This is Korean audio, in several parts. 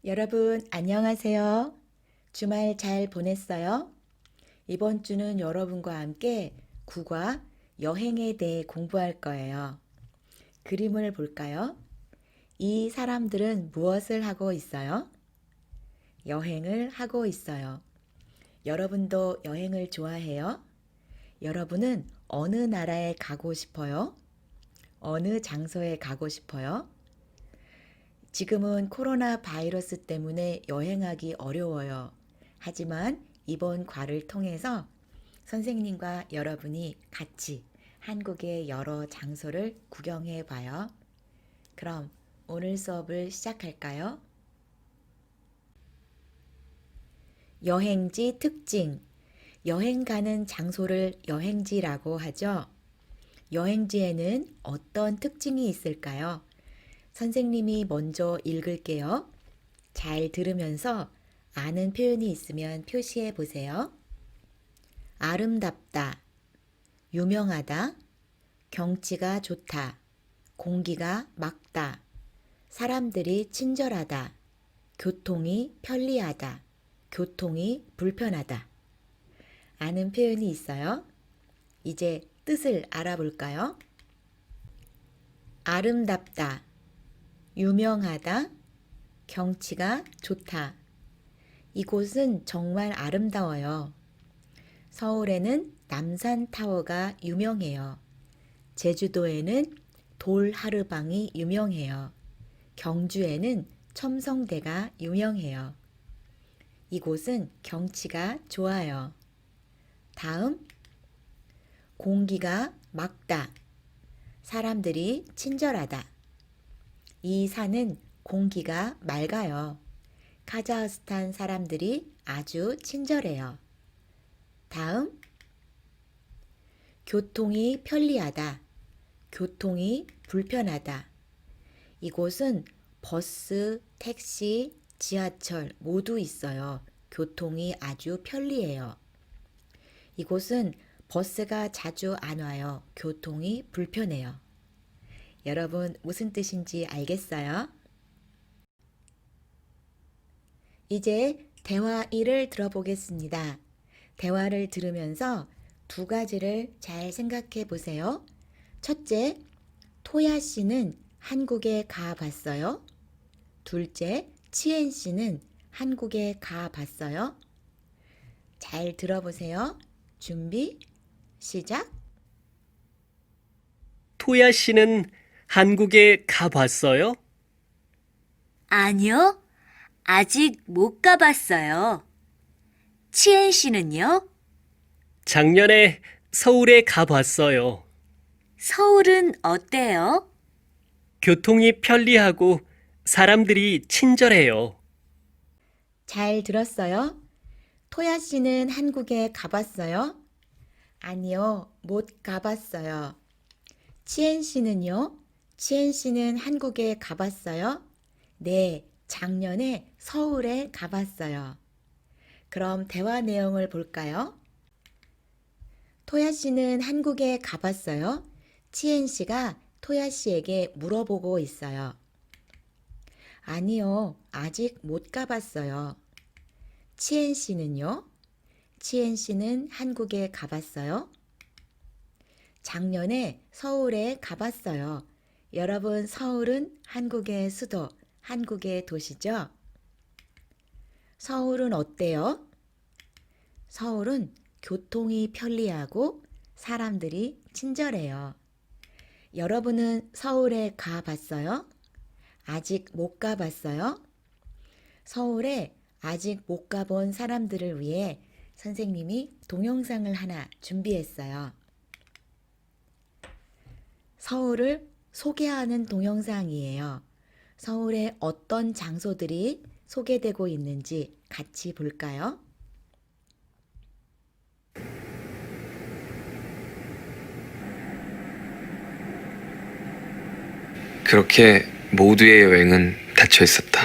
여러분, 안녕하세요. 주말 잘 보냈어요? 이번 주는 여러분과 함께 국어, 여행에 대해 공부할 거예요. 그림을 볼까요? 이 사람들은 무엇을 하고 있어요? 여행을 하고 있어요. 여러분도 여행을 좋아해요? 여러분은 어느 나라에 가고 싶어요? 어느 장소에 가고 싶어요? 지금은 코로나 바이러스 때문에 여행하기 어려워요. 하지만 이번 과를 통해서 선생님과 여러분이 같이 한국의 여러 장소를 구경해 봐요. 그럼 오늘 수업을 시작할까요? 여행지 특징. 여행 가는 장소를 여행지라고 하죠. 여행지에는 어떤 특징이 있을까요? 선생님이 먼저 읽을게요. 잘 들으면서 아는 표현이 있으면 표시해 보세요. 아름답다, 유명하다, 경치가 좋다, 공기가 맑다, 사람들이 친절하다, 교통이 편리하다, 교통이 불편하다. 아는 표현이 있어요? 이제 뜻을 알아볼까요? 아름답다, 유명하다, 경치가 좋다. 이곳은 정말 아름다워요. 서울에는 남산타워가 유명해요. 제주도에는 돌하르방이 유명해요. 경주에는 첨성대가 유명해요. 이곳은 경치가 좋아요. 다음, 공기가 맑다. 사람들이 친절하다. 이 산은 공기가 맑아요. 카자흐스탄 사람들이 아주 친절해요. 다음, 교통이 편리하다. 교통이 불편하다. 이곳은 버스, 택시, 지하철 모두 있어요. 교통이 아주 편리해요. 이곳은 버스가 자주 안 와요. 교통이 불편해요. 여러분 무슨 뜻인지 알겠어요? 이제 대화 1을 들어보겠습니다. 대화를 들으면서 두 가지를 잘 생각해 보세요. 첫째, 토야 씨는 한국에 가 봤어요? 둘째, 치엔 씨는 한국에 가 봤어요? 잘 들어보세요. 준비, 시작. 토야 씨는 한국에 가봤어요? 아니요, 아직 못 가봤어요. 치엔 씨는요? 작년에 서울에 가봤어요. 서울은 어때요? 교통이 편리하고 사람들이 친절해요. 잘 들었어요? 토야 씨는 한국에 가봤어요? 아니요, 못 가봤어요. 치엔 씨는요? 치엔 씨는 한국에 가봤어요? 네, 작년에 서울에 가봤어요. 그럼 대화 내용을 볼까요? 토야 씨는 한국에 가봤어요? 치엔 씨가 토야 씨에게 물어보고 있어요. 아니요, 아직 못 가봤어요. 치엔 씨는요? 치엔 씨는 한국에 가봤어요? 작년에 서울에 가봤어요. 여러분, 서울은 한국의 수도, 한국의 도시죠? 서울은 어때요? 서울은 교통이 편리하고 사람들이 친절해요. 여러분은 서울에 가봤어요? 아직 못 가봤어요? 서울에 아직 못 가본 사람들을 위해 선생님이 동영상을 하나 준비했어요. 서울을 소개하는 동영상이에요. 서울의 어떤 장소들이 소개되고 있는지 같이 볼까요? 그렇게 모두의 여행은 닫혀 있었다.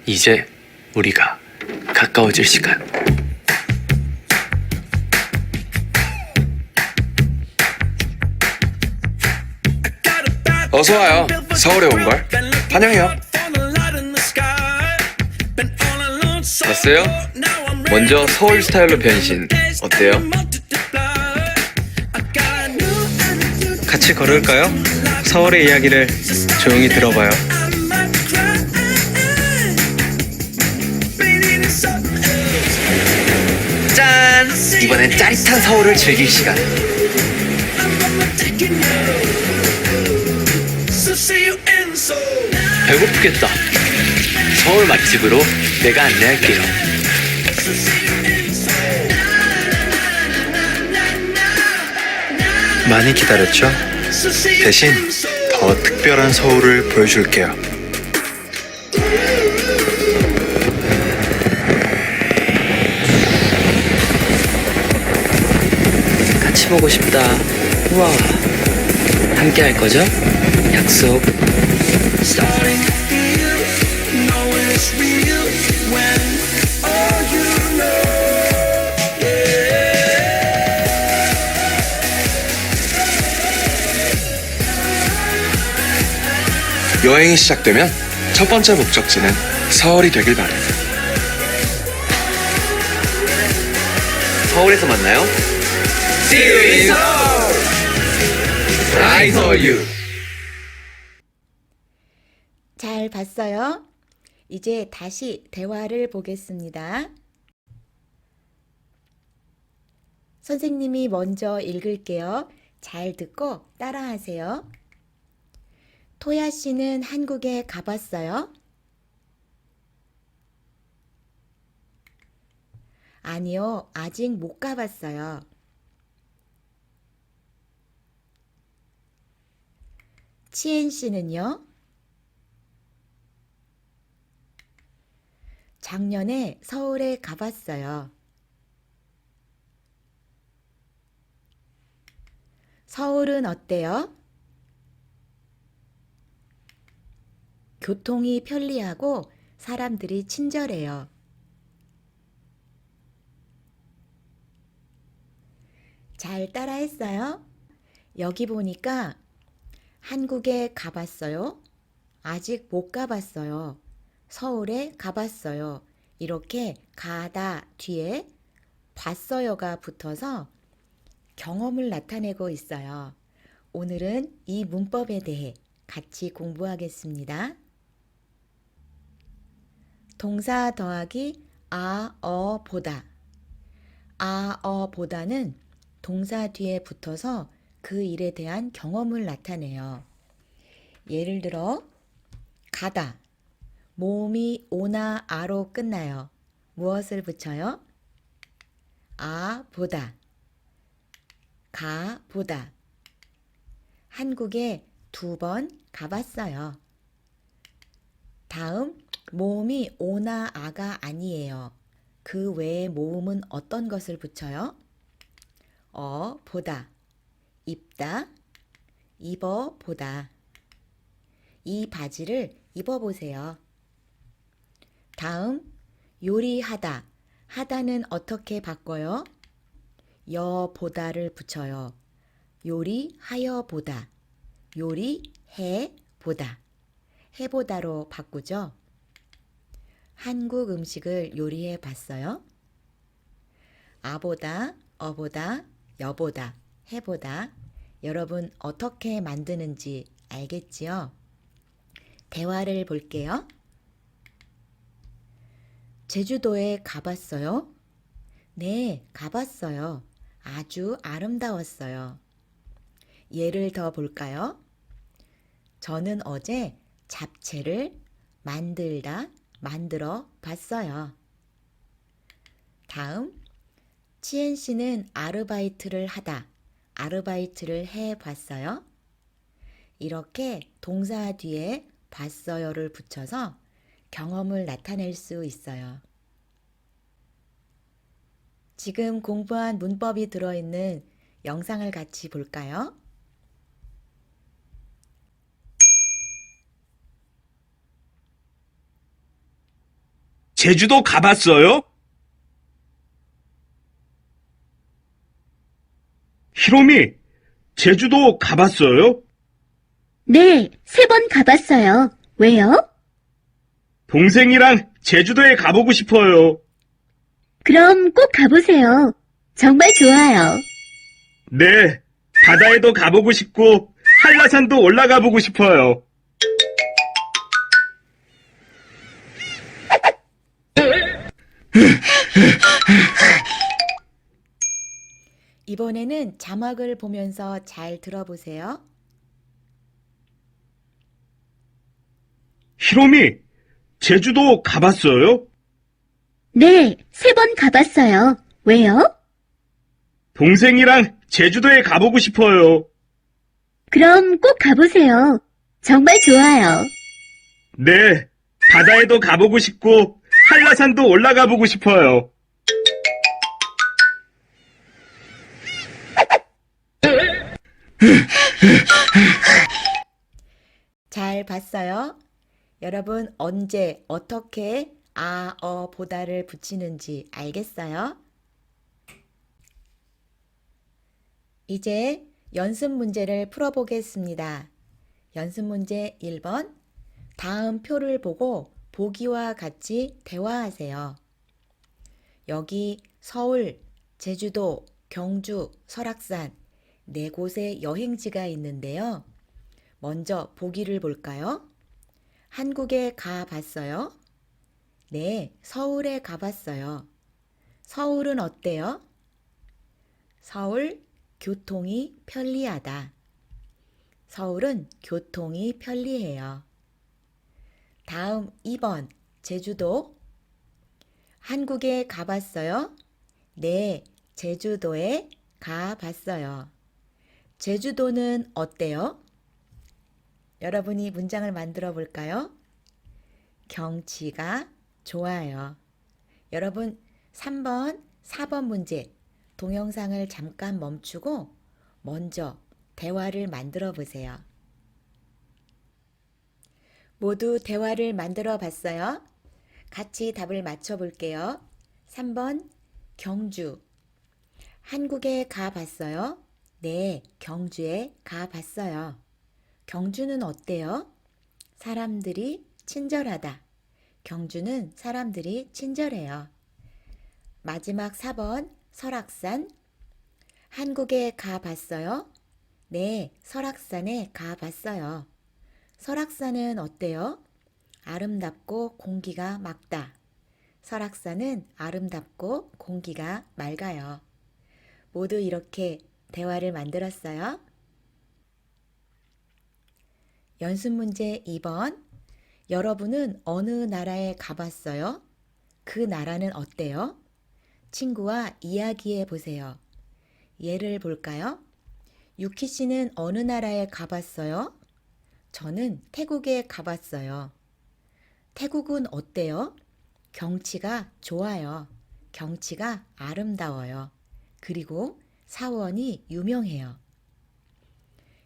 이제 우리가 가까워질 시간. 어서 와요. 서울에 온 걸 환영해요. 봤어요? 먼저 서울 스타일로 변신. 어때요? 같이 걸을까요? 서울의 이야기를 조용히 들어봐요. 짠! 이번엔 짜릿한 서울을 즐길 시간. 배고프겠다. 서울 맛집으로 내가 안내할게요. 많이 기다렸죠? 대신 더 특별한 서울을 보여줄게요. 같이 보고 싶다. 우와. 함께 할 거죠? 약속. 여행이 시작되면 첫 번째 목적지는 서울이 되길 바래. 서울에서 만나요. See you in Seoul. I saw you. 잘 봤어요? 이제 다시 대화를 보겠습니다. 선생님이 먼저 읽을게요. 잘 듣고 따라하세요. 토야 씨는 한국에 가봤어요? 아니요, 아직 못 가봤어요. 치엔 씨는요? 작년에 서울에 가봤어요. 서울은 어때요? 교통이 편리하고 사람들이 친절해요. 잘 따라했어요? 여기 보니까 한국에 가봤어요? 아직 못 가봤어요. 서울에 가봤어요. 이렇게 가다 뒤에 봤어요가 붙어서 경험을 나타내고 있어요. 오늘은 이 문법에 대해 같이 공부하겠습니다. 동사 더하기 보다. 보다는 동사 뒤에 붙어서 그 일에 대한 경험을 나타내요. 예를 들어 가다. 모음이 오나 아로 끝나요. 무엇을 붙여요? 보다. 가 보다. 한국에 2번 가봤어요. 다음 모음이 오나 아가 아니에요. 그 외에 모음은 어떤 것을 붙여요? 보다. 입다. 입어 보다. 이 바지를 입어보세요. 다음 요리하다. 하다는 어떻게 바꿔요? 보다를 붙여요. 요리하여 보다. 요리해 보다. 해보다로 바꾸죠. 한국 음식을 요리해 봤어요? 아보다, 어보다, 여보다, 해보다. 여러분 어떻게 만드는지 알겠지요? 대화를 볼게요. 제주도에 가봤어요? 네, 가봤어요. 아주 아름다웠어요. 예를 더 볼까요? 저는 어제 잡채를 만들어 봤어요. 다음, 치엔 씨는 아르바이트를 해 봤어요? 이렇게 동사 뒤에 봤어요를 붙여서 경험을 나타낼 수 있어요. 지금 공부한 문법이 들어있는 영상을 같이 볼까요? 제주도 가봤어요? 히로미, 제주도 가봤어요? 네, 3번 가봤어요. 왜요? 동생이랑 제주도에 가보고 싶어요. 그럼 꼭 가보세요. 정말 좋아요. 네, 바다에도 가보고 싶고 한라산도 올라가 보고 싶어요. 이번에는 자막을 보면서 잘 들어보세요. 히로미, 제주도 가봤어요? 네, 3번 가봤어요. 왜요? 동생이랑 제주도에 가보고 싶어요. 그럼 꼭 가보세요. 정말 좋아요. 네, 바다에도 가보고 싶고 한라산도 올라가 보고 싶어요. 잘 봤어요? 여러분 언제 어떻게 아, 보다를 붙이는지 알겠어요? 이제 연습 문제를 풀어보겠습니다. 연습 문제 1번. 다음 표를 보고 보기와 같이 대화하세요. 여기 서울, 제주도, 경주, 설악산 네 곳의 여행지가 있는데요. 먼저 보기를 볼까요? 한국에 가봤어요? 네, 서울에 가봤어요. 서울은 어때요? 서울, 교통이 편리하다. 서울은 교통이 편리해요. 다음 2번, 제주도. 한국에 가봤어요? 네, 제주도에 가봤어요. 제주도는 어때요? 여러분이 문장을 만들어 볼까요? 경치가 좋아요. 여러분 3번, 4번 문제 동영상을 잠깐 멈추고 먼저 대화를 만들어 보세요. 모두 대화를 만들어 봤어요? 같이 답을 맞춰 볼게요. 3번 경주. 한국에 가봤어요? 네, 경주에 가봤어요. 경주는 어때요? 사람들이 친절하다. 경주는 사람들이 친절해요. 마지막 4번 설악산. 한국에 가봤어요? 네, 설악산에 가봤어요. 설악산은 어때요? 아름답고 공기가 맑다. 설악산은 아름답고 공기가 맑아요. 모두 이렇게 대화를 만들었어요. 연습 문제 2번. 여러분은 어느 나라에 가봤어요? 그 나라는 어때요? 친구와 이야기해 보세요. 예를 볼까요? 유키 씨는 어느 나라에 가봤어요? 저는 태국에 가봤어요. 태국은 어때요? 경치가 좋아요. 경치가 아름다워요. 그리고 사원이 유명해요.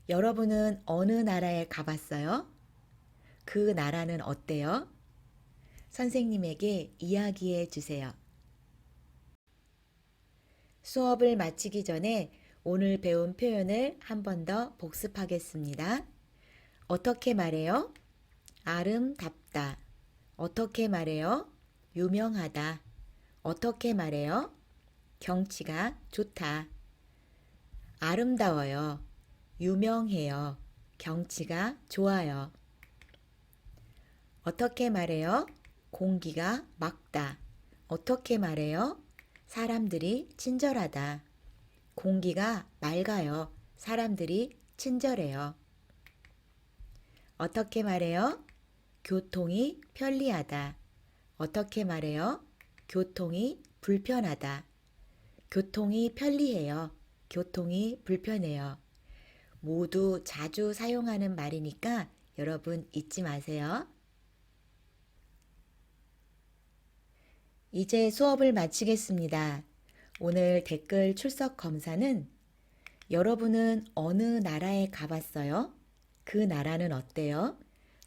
여러분은 어느 나라에 가봤어요? 그 나라는 어때요? 선생님에게 이야기해 주세요. 수업을 마치기 전에 오늘 배운 표현을 한 번 더 복습하겠습니다. 어떻게 말해요? 아름답다. 어떻게 말해요? 유명하다. 어떻게 말해요? 경치가 좋다. 아름다워요. 유명해요. 경치가 좋아요. 어떻게 말해요? 공기가 맑다. 어떻게 말해요? 사람들이 친절하다. 공기가 맑아요. 사람들이 친절해요. 어떻게 말해요? 교통이 편리하다. 어떻게 말해요? 교통이 불편하다. 교통이 편리해요. 교통이 불편해요. 모두 자주 사용하는 말이니까 여러분 잊지 마세요. 이제 수업을 마치겠습니다. 오늘 댓글 출석 검사는 여러분은 어느 나라에 가봤어요? 그 나라는 어때요?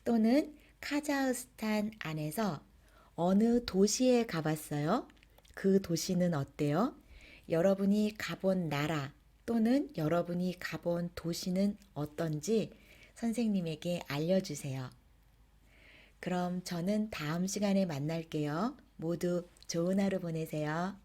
또는 카자흐스탄 안에서 어느 도시에 가봤어요? 그 도시는 어때요? 여러분이 가본 나라 또는 여러분이 가본 도시는 어떤지 선생님에게 알려주세요. 그럼 저는 다음 시간에 만날게요. 모두 좋은 하루 보내세요.